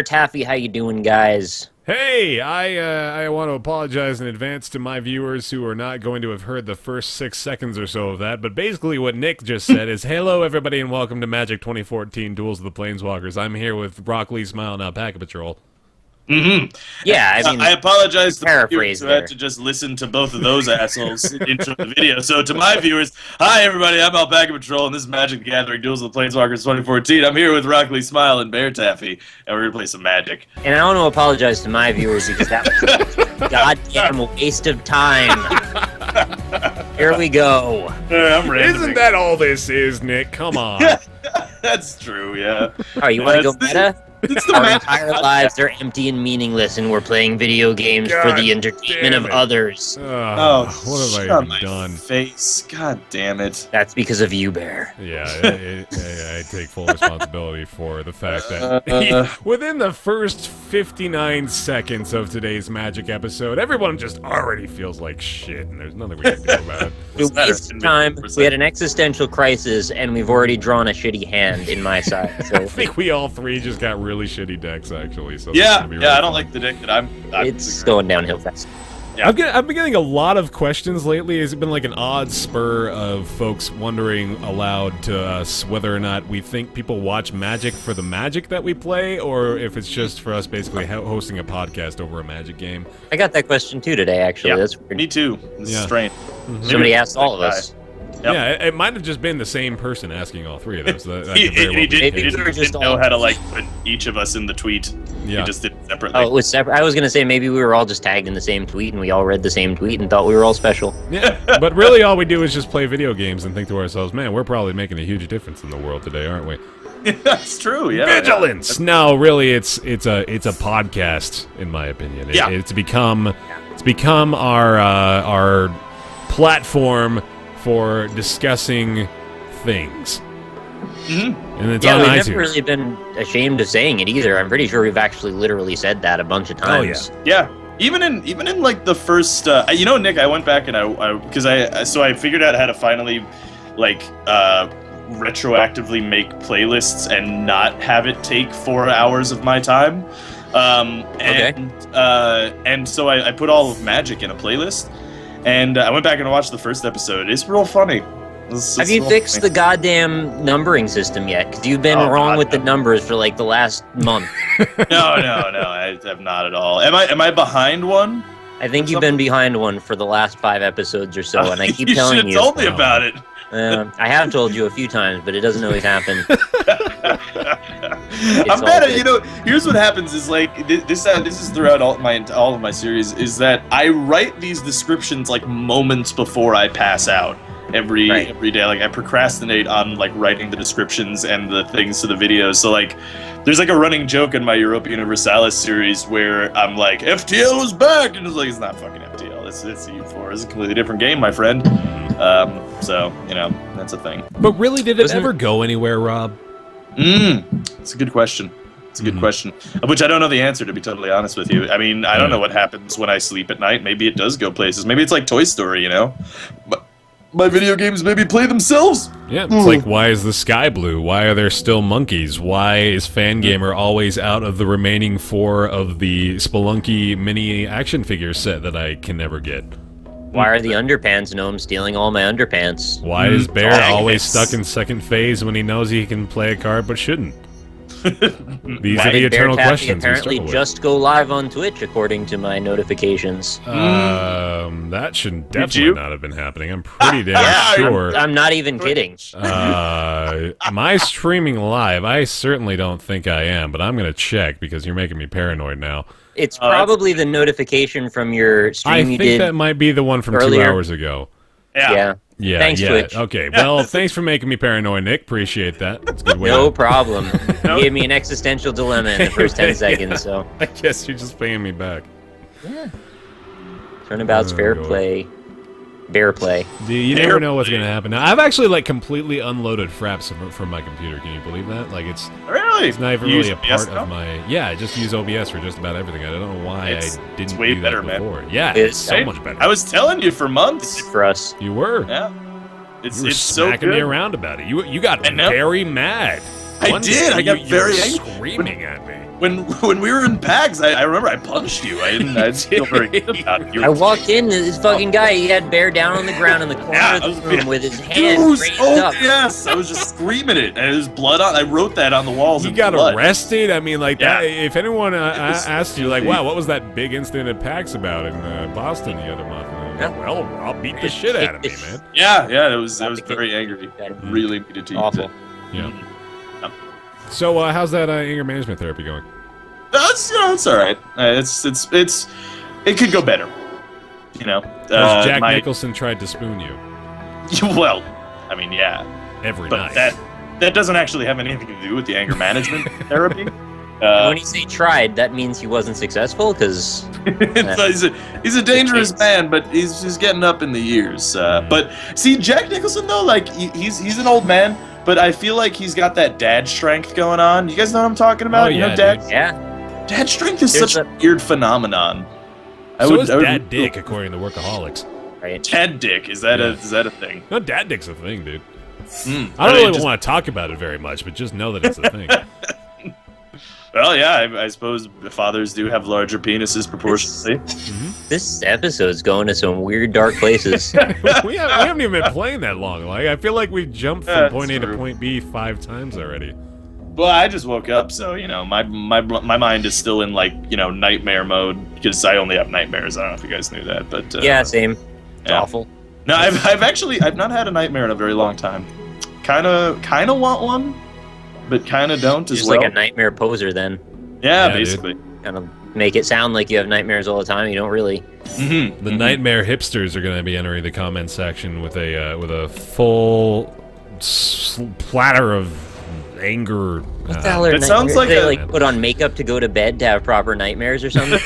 BaerTaffy, how you doing, guys? Hey, I want to apologize in advance to my viewers who are not going to have heard the first 6 seconds or so of that, but basically what Nick just said is, hello everybody and welcome to Magic 2014 Duels of the Planeswalkers. I'm here with Broccoli, Smile, and Alpaca Patrol. Mm-hmm. Yeah, I mean, I apologize to the viewers who there. had to just listen to both of those assholes intro the video. So to my viewers, hi everybody, I'm Alpaca Patrol, and this is Magic the Gathering Duels of the Planeswalkers 2014. I'm here with Broccoli, Smile, and BaerTaffy, and we're gonna play some Magic. And I want to apologize to my viewers because that was a goddamn waste of time. Here we go. I'm randoming. Isn't that all this is, Nick? Come on. That's true, yeah. Oh, you want to go meta? It's the Our Magic entire podcast. lives are empty and meaningless, and we're playing video games for God the entertainment damn of it. others. Oh, what have shut I even my done? face. God damn it. That's because of you, Baer. Yeah, I take full responsibility for the fact that within the first 59 seconds of today's Magic episode, everyone just already feels like shit, and there's nothing we can do about it. We wasted time, we had an existential crisis, and we've already drawn a shitty hand in my side. I So think we all three just got really shitty decks, actually. So Yeah, that's gonna be really I don't fun. like the deck that I'm it's going downhill fast. Yeah. I've been getting a lot of questions lately. Has it been like an odd spur of folks wondering aloud to us whether or not we think people watch Magic for the Magic that we play, or if it's just for us basically hosting a podcast over a Magic game? I got that question too today, actually. Yeah, That's weird. me too. This is Yeah. strange. Somebody asked all of us. Yep. Yeah, it might have just been the same person asking all three of those. That He could very well be the Maybe case. we were just didn't know all- how to like put each of us in the tweet. Yeah. He just did it separately. Oh, it was separate. I was gonna say maybe we were all just tagged in the same tweet, and we all read the same tweet and thought we were all special. Yeah, but really all we do is just play video games and think to ourselves, man, we're probably making a huge difference in the world today, aren't we? That's true. Yeah. Vigilance. No, really, it's a podcast, in my opinion. Yeah. It's become our platform for discussing things. Mm-hmm. And it's Yeah, on we've iTunes. never really been ashamed of saying it either. I'm pretty sure we've actually literally said that a bunch of times. Yeah. Even in like the first, Nick, I went back and I figured out how to finally like retroactively make playlists and not have it take 4 hours of my time. And so I put all of Magic in a playlist, and I went back and watched the first episode. It's real funny. Have you fixed the goddamn numbering system yet? Because you've been wrong with the numbers for like the last month. No, I have not at all. Am I behind one? I think you've been behind one for the last 5 episodes or so, and I keep you telling should you. have told me about it. I have told you a few times, but it doesn't always happen. I'm bad at, here's what happens is like this is throughout all of my series is that I write these descriptions like moments before I pass out every day. Like I procrastinate on like writing the descriptions and the things to the videos. So like there's like a running joke in my Europa Universalis series where I'm like, FTL is back, and it's like, it's not fucking FTL, it's U4, it's a completely different game, my friend. So that's a thing. But really, did it ever go anywhere, Rob? It's a good question. It's a good question, which I don't know the answer, to be totally honest with you. I mean, I don't know what happens when I sleep at night. Maybe it does go places. Maybe it's like Toy Story, But my video games maybe play themselves. Yeah, it's like, why is the sky blue? Why are there still monkeys? Why is Fangamer always out of the remaining 4 of the Spelunky mini action figure set that I can never get? Why are the underpants gnomes stealing all my underpants? Why is Baer Dang always it. stuck in second phase when he knows he can play a card but shouldn't? These Why are the did eternal BaerTaffy questions we apparently struggle with. just go live on Twitch, according to my notifications? That should definitely you? not have been happening. I'm pretty damn sure. I'm not even kidding. Am I streaming live? I certainly don't think I am, but I'm going to check because you're making me paranoid now. It's probably the notification from your stream I you think did. that might be the one from earlier. 2 hours ago. Yeah. Yeah, Thanks, yeah. Twitch. Okay, well, thanks for making me paranoid, Nick. Appreciate that. That's a good way No to- problem. You gave me an existential dilemma in the first 10 seconds, so. I guess you're just paying me back. Turnabout's fair God. play. Bear play. You never know what's going to happen. Now, I've actually, like, completely unloaded Fraps from my computer. Can you believe that? Like, it's Really? not even You really use a part OBS now? of my... Yeah, I just use OBS for just about everything. I don't know why It's- I didn't it's way do better, that man. before. Yeah, It's it's so much better. I was telling you for months. For us. You were. Yeah. It's You were so smacking good. me around about it. You got I know. very mad. I One did. day I got you very were angry. screaming at me. when we were in PAX, I remember I punched you. I didn't feel very good about it. I walked in, this fucking guy, he had Baer down on the ground in the corner of the room with his hands raised up. Yes, I was just screaming it, and there's blood on. I wrote that on the walls. You in got blood. arrested? I mean, like, that, if anyone asked you, like, wow, what was that big incident at PAX about in Boston the other month? Well, I'll beat the shit out of me, man. Yeah, it was very angry. Really needed to use it. Yeah. So, how's that anger management therapy going? It's all right. It could go better. You know, Jack Nicholson tried to spoon you. Well, I mean, yeah, every but night. that doesn't actually have anything to do with the anger management therapy. When you say tried, that means he wasn't successful, because he's a dangerous man, but he's getting up in the years. But see, Jack Nicholson though, like he's an old man, but I feel like he's got that dad strength going on. You guys know what I'm talking about? Oh, you yeah, know, dad. Yeah. Dad strength is such a weird phenomenon. So is dad dick, according to workaholics. Right. Dad dick, is that a thing? No, dad dick's a thing, dude. I I don't really want to talk about it very much, but just know that it's a thing. Well, yeah, I suppose fathers do have larger penises proportionally. This episode's going to some weird, dark places. we haven't even been playing that long. Like, I feel like we've jumped from point A to true. point B 5 times already. Well, I just woke up, so you know, my mind is still in like nightmare mode because I only have nightmares. I don't know if you guys knew that, but Yeah, same. It's yeah. awful. No, I've not had a nightmare in a very long time. Kind of want one, but kind of don't as Just well. like a nightmare poser, then. Yeah, Yeah, basically. Kind of make it sound like you have nightmares all the time. You don't really. Mm-hmm. The nightmare hipsters are going to be entering the comment section with a full platter of anger. What the hell are It sounds nightmares? like They a- put on makeup to go to bed to have proper nightmares or something.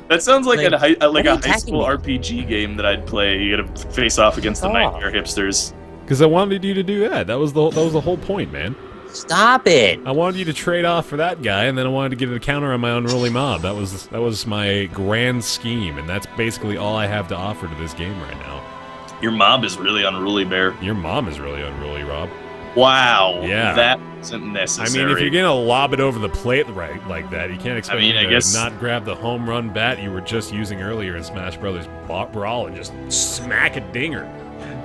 That sounds like Like, a high why are you school attacking me? RPG game that I'd play. You gotta face off against the nightmare hipsters. Because I wanted you to do that. That was the whole point, man. Stop it! I wanted you to trade off for that guy, and then I wanted to get a counter on my unruly mob. That was my grand scheme, and that's basically all I have to offer to this game right now. Your mob is really unruly, Baer. Your mom is really unruly, Rob. Wow. Yeah. That wasn't necessary. I mean, if you're gonna lob it over the plate right like that, you can't expect me I to guess- not grab the home run bat you were just using earlier in Smash Brothers Brawl and just smack a dinger.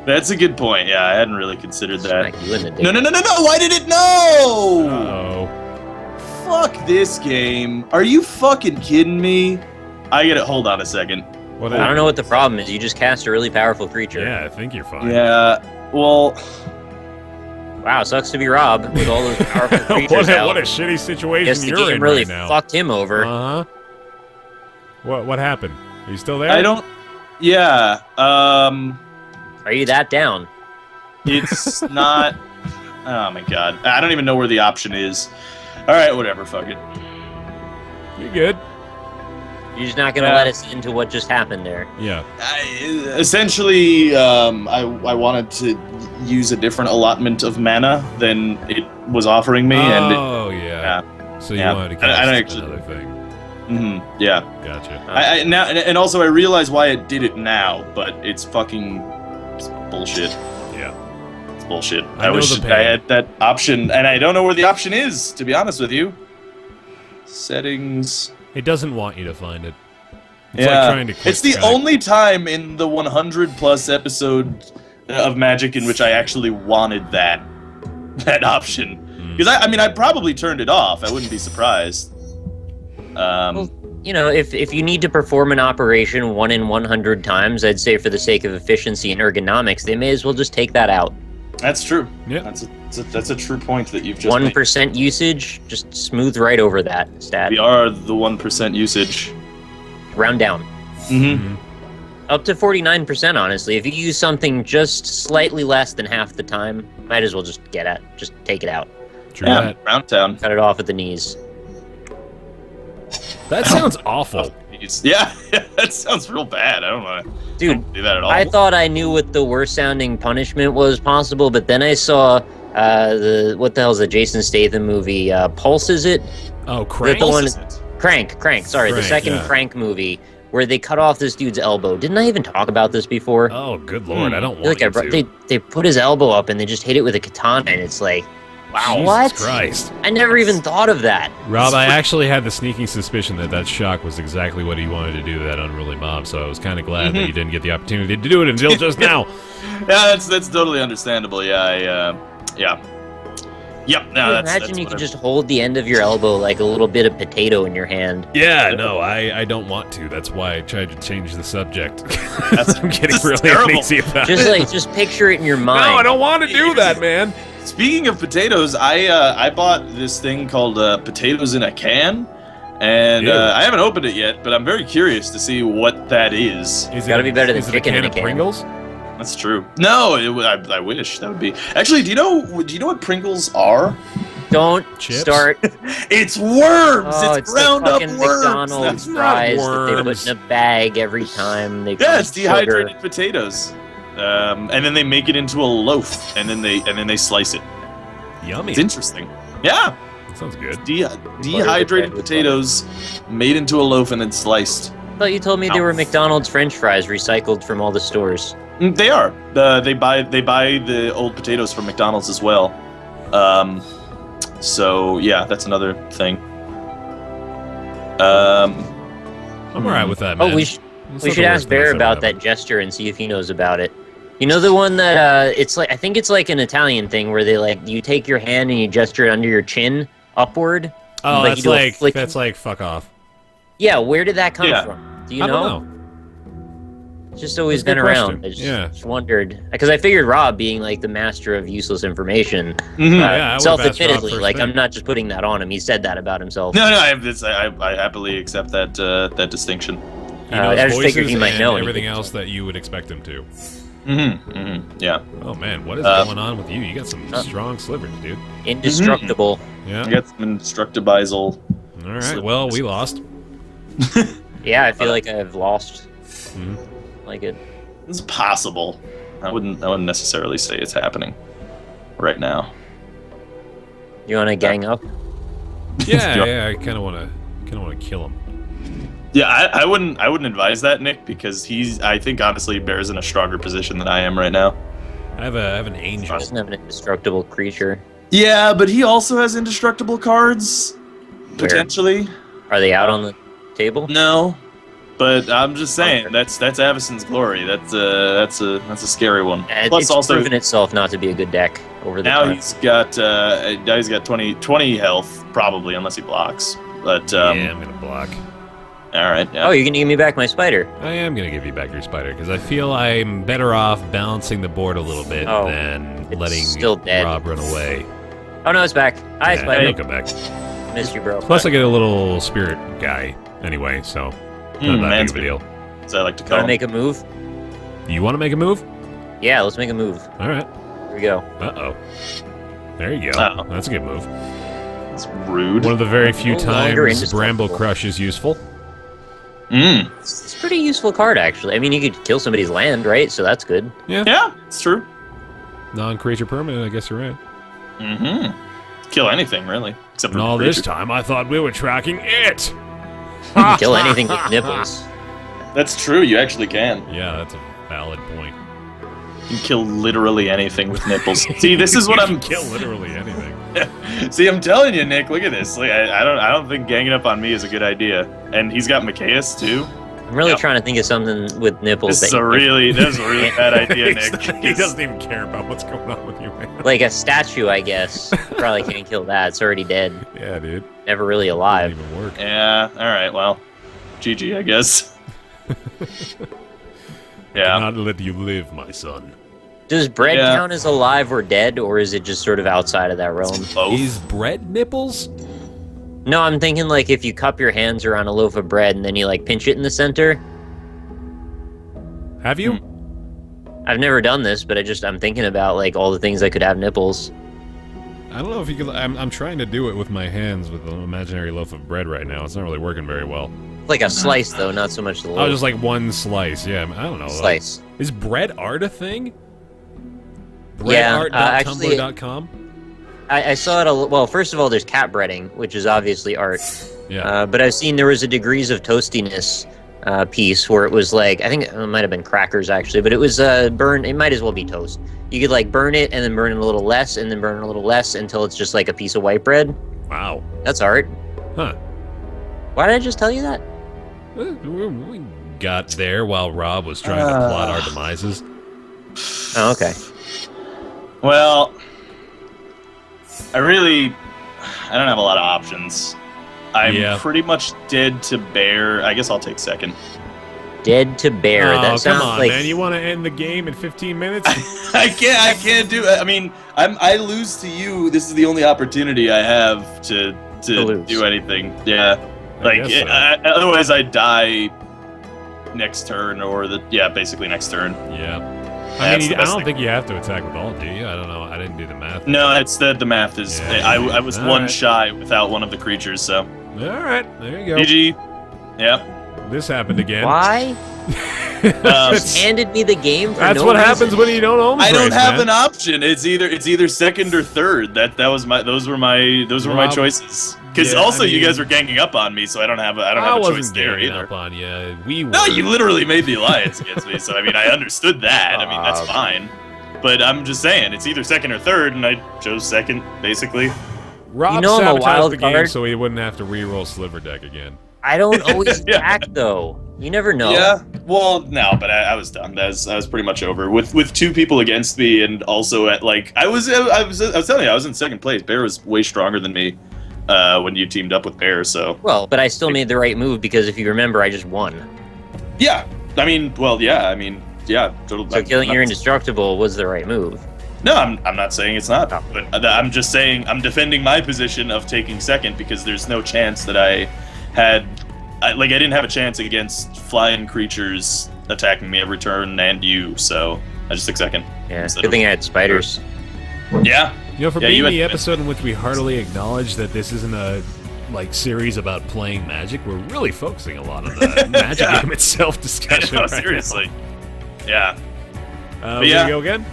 That's a good point. Yeah, I hadn't really considered that. Smack you in the dick. No! Why did it no? Uh-oh. Fuck this game. Are you fucking kidding me? I get it. Hold on a second. What I don't know what the problem is. You just cast a really powerful creature. Yeah, I think you're fine. Yeah. Well, Wow, sucks to be Rob with all those powerful creatures out. what a shitty situation Guess the you're game in really right now. fucked him over. Uh-huh. What happened? Are you still there? I don't. Yeah. Are you that down? It's not. Oh my god. I don't even know where the option is. All right, whatever. Fuck it. You're good. You're just not gonna let us into what just happened there. Yeah. Essentially, I wanted to use a different allotment of mana than it was offering me, and Oh, yeah. So you wanted to I cast don't actually- another thing. yeah. Gotcha. I now and also I realize why it did it now, but it's bullshit. Yeah. It's bullshit. I know wish the pain. I had that option, and I don't know where the option is. To be honest with you, settings. It doesn't want you to find it. It's Yeah, like trying to quit it's the Skype. only time in the 100+ episode of Magic in which I actually wanted that option. Because I probably turned it off. I wouldn't be surprised. Well, you know, if you need to perform an operation 1 in 100 times, I'd say for the sake of efficiency and ergonomics, they may as well just take that out. That's true. Yeah. That's a true point that you've just made. 1% usage, just smooth right over that stat. We are the 1% usage. Round down. Mm-hmm. Up to 49%, honestly. If you use something just slightly less than half the time, might as well just take it out. True Yeah, that. round town. Cut it off at the knees. That sounds awful. Yeah, that sounds real bad. I don't want to Dude, do that at all. I thought I knew what the worst sounding punishment was possible, but then I saw what the hell's the Jason Statham movie? Pulse, is it? Oh, Crank? The one- Pulse, is it? Crank, sorry, the Crank, second yeah. Crank movie where they cut off this dude's elbow. Didn't I even talk about this before? Oh, good lord. I don't I feel want like you to. they put his elbow up and they just hit it with a katana, and it's like, Wow. What? Jesus Christ. I never even thought of that. Rob, I actually had the sneaking suspicion that shock was exactly what he wanted to do to that unruly mob, so I was kind of glad that you didn't get the opportunity to do it until just now. Yeah, that's totally understandable. Yeah, Yep. No, Imagine you could just hold the end of your elbow like a little bit of potato in your hand. Yeah, no, I don't want to. That's why I tried to change the subject. I'm getting that's really terrible. uneasy about Just it. just picture it in your mind. No, I don't want to do that, man. Speaking of potatoes, I bought this thing called potatoes in a can, and I haven't opened it yet, but I'm very curious to see what that is. Is Gotta be better than is chicken it in a a can can. of Pringles? That's true. No, I wish that would be. Actually, do you know what Pringles are? Don't Chips? start. It's worms. Oh, it's the ground up fucking worms. McDonald's That's not fries that they worms. put in a bag every time they. Yeah, it's put sugar. dehydrated potatoes, and then they make it into a loaf, and then they slice it. Yummy. It's interesting. Yeah, That sounds good. dehydrated potatoes made into a loaf and then sliced. I thought you told me they were McDonald's French fries recycled from all the stores. They are. They buy the old potatoes from McDonald's as well. So yeah, that's another thing. I'm alright with that, man. Oh, we It's should not the ask worst thing Baer that's about ever that gesture and see if he knows about it. You know the one that it's like I think it's like an Italian thing where they like you take your hand and you gesture it under your chin upward. Oh, like, you do a flick. that's like fuck off. Yeah, where did that come Yeah. from? Do you I know? don't know. It's just always That's a been good around. question. I just, Yeah. just wondered because I figured Rob being like the master of useless information, Mhm. Yeah, I would've asked Rob self-admittedly, first like thing. I'm not just putting that on him. He said that about himself. No, I happily accept that distinction. He knows I just figured voices he might and know everything anything. else that you would expect him to. Yeah. Oh man, what is going on with you? You got some strong slivers, dude. Indestructible. Yeah. I got some Indestructible. All right. Well, we lost. Yeah, I feel like I've lost. Mhm. Like it. It's possible. I wouldn't necessarily say it's happening right now. You want to gang up? Yeah. I kind of want to kill him. Yeah, I wouldn't advise that, Nick, because I think honestly Baer's in a stronger position than I am right now. I have an angel. Doesn't have an indestructible creature. Yeah, but he also has indestructible cards, potentially. Are they out on the table? No, but I'm just saying Okay. that's Avacyn's glory. That's a scary one. Plus, It's also proven itself not to be a good deck over the now time. he's got 20 health probably, unless he blocks. But Yeah, I'm gonna block. all right, yeah. Oh, you're gonna give me back my spider. I am gonna give you back your spider because I feel I'm better off balancing the board a little bit Oh, than it's letting still dead. Rob run away. Oh no, it's back. Hi, Yeah, spider. he'll come back. Missed you, bro. Plus, I get a little spirit guy anyway, so not that man's big of a deal. as I like to call Want to him. make a move? You want to make a move? Yeah, let's make a move. All right. Here we go. Uh-oh. There you go. Uh-oh. That's a good move. It's rude. One of the very few No longer times indestructible. Bramble Crush is useful. It's a pretty useful card, actually. I mean, you could kill somebody's land, right? So that's good. Yeah, it's true. Non-creature permanent, I guess you're right. Kill anything really, except for And all this creature. time, I thought we were tracking it! You can kill anything with nipples. That's true. You actually can. Yeah, that's a valid point. You can kill literally anything with nipples. See, this is what You I'm. can kill literally anything. See, I'm telling you, Nick. Look at this. Like, I don't think ganging up on me is a good idea. And he's got Macias too. I'm really Yep. trying to think of something with nipples That's that a really bad idea, Nick. he doesn't even care about what's going on with you, man. like a statue, I guess. Probably can't kill that. It's already dead. Yeah, dude. Never really Doesn't alive. even work. Yeah. All right. Well, GG, I guess. Yeah. Not let you live, my son. Does bread Yeah. count as alive or dead, or is it just sort of outside of that realm? Both. Is bread nipples? No, I'm thinking like if you cup your hands around a loaf of bread and then you like pinch it in the center. Have you? I've never done this, but I'm thinking about like all the things that could have nipples. I don't know if you could. I'm trying to do it with my hands with an imaginary loaf of bread right now. It's not really working very well. Like a slice though, not so much the Oh, loaf. just like one slice. Yeah, I don't know. Slice. Is bread art a thing? Yeah, actually- Breadart.tumblr.com? I saw it. Well, first of all, there's cat breading, which is obviously art. Yeah. But I've seen there was a degrees of toastiness piece where it was like, I think it might have been crackers actually, but it was burn. It might as well be toast. You could like burn it and then burn it a little less and then burn it a little less until it's just like a piece of white bread. Wow. That's art. Huh. Why did I just tell you that? We got there while Rob was trying to plot our demises. Oh, okay. Well, I don't have a lot of options. I'm pretty much dead to Baer. I guess I'll take second. Dead to Baer. Oh, That sounds come on, like... man! You want to end the game in 15 minutes? I can't do it. I mean, I lose to you. This is the only opportunity I have to do anything. Yeah, otherwise I die next turn basically next turn. Yeah. I mean, I don't think you have to attack with all, do you? I don't know. I didn't do the math. No, it's the math is. Yeah, I was one shy without one of the creatures, so. All right, there you go. GG. Yep. This happened again. Why? Just handed me the game. That's what happens when you don't own. I don't have an option. It's either second or third. Those were my choices. Because you guys were ganging up on me, so I don't have a choice there either. Up on you. We were. No, you literally made the alliance against me. So I mean, I understood that. I mean, that's fine. But I'm just saying, it's either second or third, and I chose second, basically. Rob sabotaged the game so he wouldn't have to re-roll Sliver Deck again. I don't always attack though. You never know. Yeah. Well, no, but I was done. I was pretty much over with two people against me, and also at like I was telling you, I was in second place. Baer was way stronger than me when you teamed up with Baer. So. Well, but I still made the right move because if you remember, I just won. Yeah. I mean, well, yeah. I mean, yeah. Totally. So killing your Indestructible was the right move. No, I'm not saying it's not. But I'm just saying I'm defending my position of taking second because there's no chance that I didn't have a chance against flying creatures attacking me every turn and you, so I just took second. Yeah, good thing I had spiders. Yeah. You know, for being the episode in which we heartily acknowledge that this isn't a series about playing Magic, we're really focusing a lot on the Magic game itself discussion. No, seriously. Yeah. Here you go again.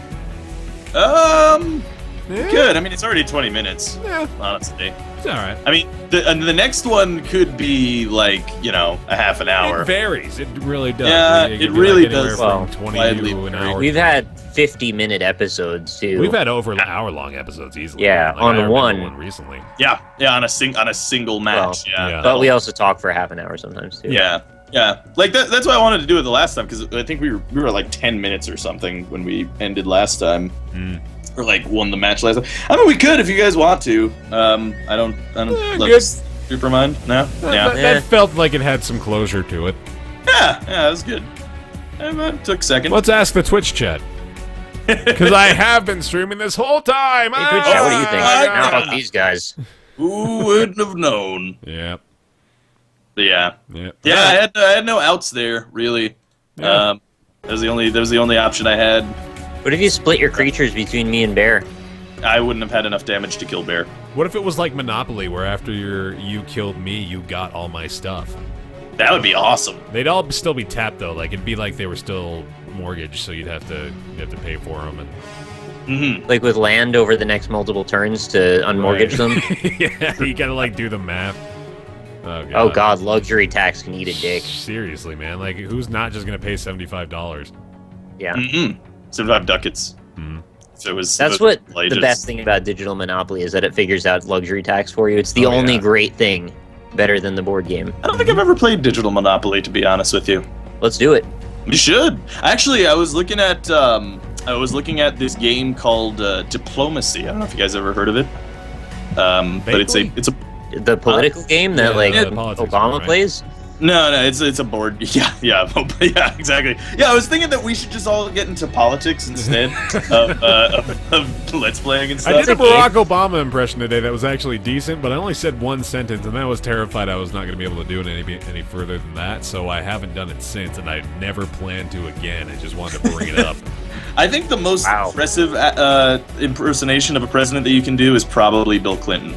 Good. I mean, it's already 20 minutes. Yeah. Honestly. It's all right. I mean, the next one could be like, a half an hour. It varies. It really does. Yeah, it really does. From 20 to an hour. We've had 50-minute episodes too. We've had over hour-long episodes easily. Yeah, on one recently. Yeah, on a single match. Well, yeah. But we also talk for half an hour sometimes too. Yeah. Yeah, like that's what I wanted to do it the last time because I think we were like 10 minutes or something when we ended last time, or like won the match last time. I mean, we could if you guys want to. I don't. Good. Super mind. No. That felt like it had some closure to it. Yeah, that was good. I took second. Let's ask the Twitch chat. Because I have been streaming this whole time. Hey, Twitch chat, what do you think? How about these guys? Who wouldn't have known? Yeah. Yeah. I had no outs there really. Yeah. That was the only option I had. What if you split your creatures between me and Baer? I wouldn't have had enough damage to kill Baer. What if it was like Monopoly, where after you killed me, you got all my stuff? That would be awesome. They'd all still be tapped though. Like it'd be like they were still mortgaged, so you'd have to pay for them and. Like with land over the next multiple turns to unmortgage them. Yeah, you gotta like do the math. Oh god, luxury tax can eat a dick. Seriously, man. Like, who's not just gonna pay $75? Yeah. 75 ducats. So that's what the best thing about digital Monopoly is, that it figures out luxury tax for you. It's the only great thing, better than the board game. I don't think I've ever played digital Monopoly, to be honest with you. Let's do it. You should. Actually, I was looking at this game called Diplomacy. I don't know if you guys ever heard of it. But it's a the political game that Obama plays. No, it's a board. Yeah, exactly. Yeah, I was thinking that we should just all get into politics instead of Let's Playing and stuff. I did a Barack Obama impression today that was actually decent, but I only said one sentence, and I was terrified I was not going to be able to do it any further than that, so I haven't done it since, and I never plan to again. I just wanted to bring it up. I think the most impressive impersonation of a president that you can do is probably Bill Clinton.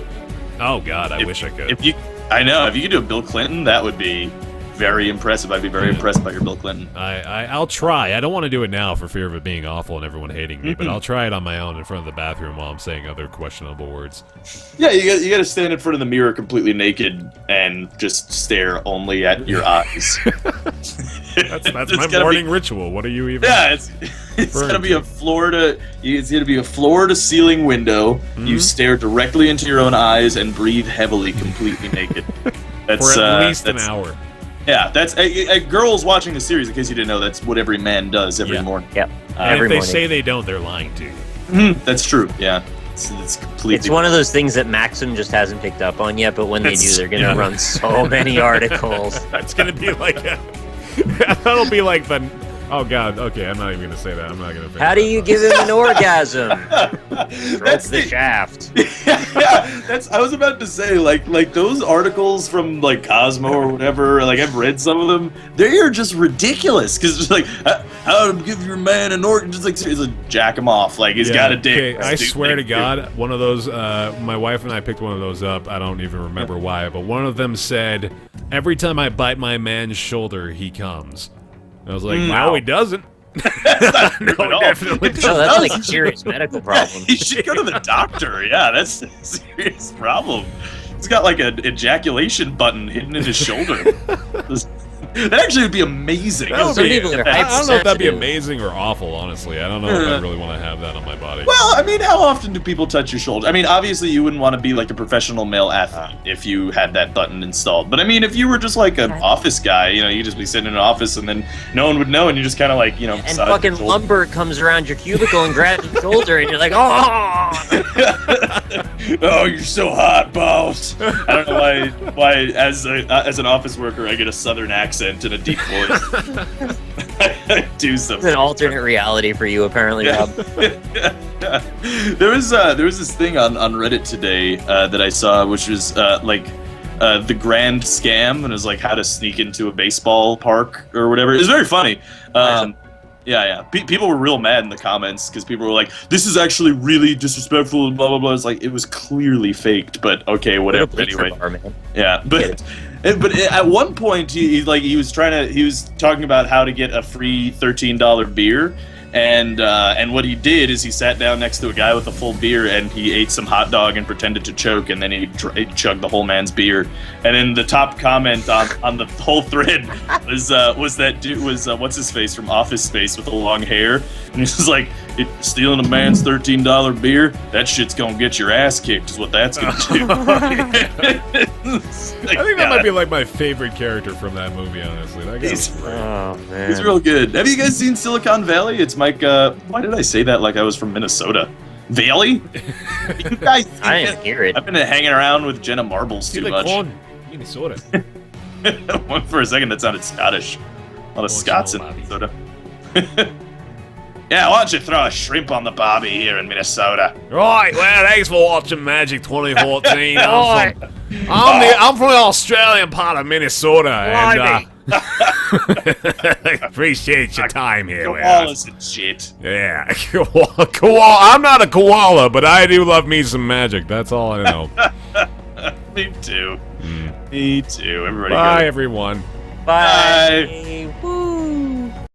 Oh God, I wish I could. If you could do a Bill Clinton, that would be very impressive. I'd be very impressed by your Bill Clinton. I'll try. I don't want to do it now for fear of it being awful and everyone hating me, but I'll try it on my own in front of the bathroom while I'm saying other questionable words. Yeah, you got to stand in front of the mirror completely naked and just stare only at your eyes. That's my morning ritual. What are you even? Yeah, it's gonna be a floor to ceiling window. You stare directly into your own eyes and breathe heavily, completely naked. That's for at least an hour. Yeah, that's girls watching the series. In case you didn't know, that's what every man does every morning. Yep. And every if they morning. say they don't, they're lying to you. That's true. Yeah, it's completely. It's one of those things that Maxim just hasn't picked up on yet. But when they do, they're gonna run so many articles. That's gonna be like that'll be like the. Oh God. Okay, I'm not even gonna say that. I'm not gonna. How do you give him an orgasm? That's the shaft. Yeah, I was about to say like those articles from like Cosmo or whatever. Like I've read some of them. They are just ridiculous because it's like how to give your man an organ. Just like seriously, jack him off. Like he's got a dick. Okay, I swear to God, one of those. My wife and I picked one of those up. I don't even remember why, but one of them said, "Every time I bite my man's shoulder, he comes." I was like, no, he doesn't. No, definitely doesn't. No, that's like a serious medical problem. He should go to the doctor. Yeah, that's a serious problem. He's got like an ejaculation button hidden in his shoulder. That actually would be amazing. I don't know if that'd be amazing or awful, honestly. I don't know if I really want to have that on my body. Well, I mean, how often do people touch your shoulder? I mean, obviously you wouldn't want to be like a professional male athlete if you had that button installed. But I mean, if you were just like an office guy, you'd just be sitting in an office and then no one would know and you just kind of like, And fucking Lumberg comes around your cubicle and grabs your shoulder and you're like, oh! Oh, you're so hot, boss. I don't know why as an office worker I get a southern accent and a deep voice. I do something. It's an alternate reality for you, apparently, Rob. There was this thing on Reddit today that I saw, which was the grand scam, and it was like how to sneak into a baseball park or whatever. It was very funny. Yeah. People were real mad in the comments because people were like, "This is actually really disrespectful," and blah blah blah. It's like it was clearly faked, but okay, whatever. Anyway, yeah, but at one point he was talking about how to get a free $13 beer. And what he did is he sat down next to a guy with a full beer and he ate some hot dog and pretended to choke and then he chugged the whole man's beer. And then the top comment on the whole thread was that dude was what's his face from Office Space with the long hair, and he was like, stealing a man's $13 beer, that shit's gonna get your ass kicked is what that's gonna do. I think that might be like my favorite character from that movie, honestly. That guy was great. Oh man, he's real good. Have you guys seen Silicon Valley? It's Mike. Why did I say that like I was from Minnesota? Valley? You guys? I didn't hear it. I've been hanging around with Jenna Marbles too much. Minnesota. For a second, that sounded Scottish. A lot of Scots in Minnesota. Yeah, why don't you throw a shrimp on the barbie here in Minnesota? Right, well, thanks for watching Magic 2014. I'm from the Australian part of Minnesota, and appreciate your time here. Koalas and shit. Yeah, koala. I'm not a koala, but I do love me some magic. That's all I know. Me too. Me too. Everybody Bye, go. everyone. Bye.